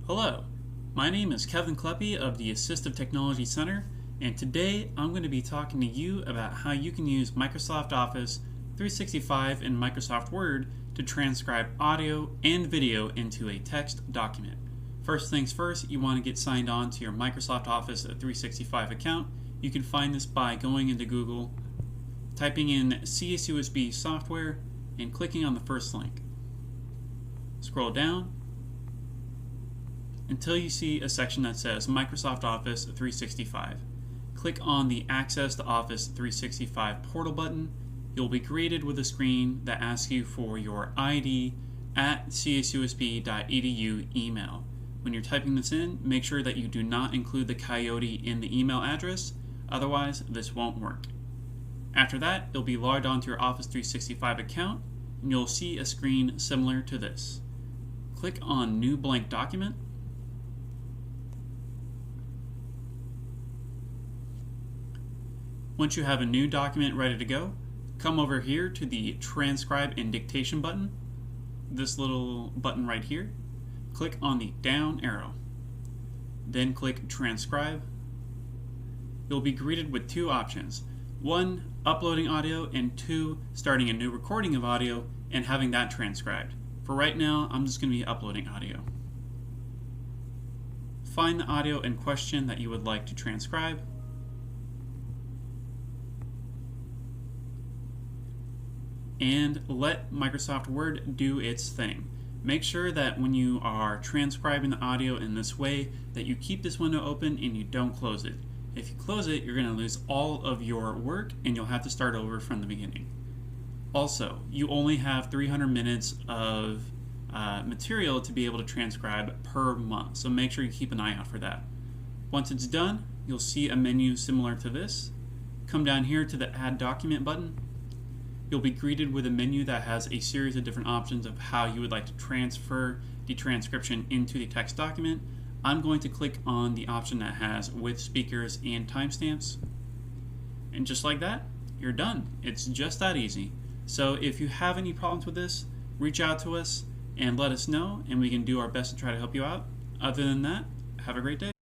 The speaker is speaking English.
Hello, my name is Kevin Kleppe of the Assistive Technology Center, and today I'm going to be talking to you about how you can use Microsoft Office 365 and Microsoft Word to transcribe audio and video into a text document. First things first, you want to get signed on to your Microsoft Office 365 account. You can find this by going into Google, typing in CSUSB software, and clicking on the first link. Scroll down until you see a section that says Microsoft Office 365. Click on the Access to Office 365 portal button. You'll be greeted with a screen that asks you for your ID at csusb.edu email. When you're typing this in, make sure that you do not include the coyote in the email address, otherwise this won't work. After that, you'll be logged onto your Office 365 account, and you'll see a screen similar to this. Click on New Blank Document. Once you have a new document ready to go, come over here to the Transcribe and Dictation button, this little button right here. Click on the down arrow. Then click Transcribe. You'll be greeted with two options. One, uploading audio, and two, starting a new recording of audio and having that transcribed. For right now, I'm just going to be uploading audio. Find the audio in question that you would like to transcribe. And let Microsoft Word do its thing. Make sure that when you are transcribing the audio in this way that you keep this window open and you don't close it. If you close it, you're going to lose all of your work and you'll have to start over from the beginning. Also, you only have 300 minutes of material to be able to transcribe per month, so make sure you keep an eye out for that. Once it's done, you'll see a menu similar to this. Come down here to the Add Document button. You'll be greeted with a menu that has a series of different options of how you would like to transfer the transcription into the text document. I'm going to click on the option that has with speakers and timestamps. And just like that, you're done. It's just that easy. So if you have any problems with this, reach out to us and let us know, and we can do our best to try to help you out. Other than that, have a great day.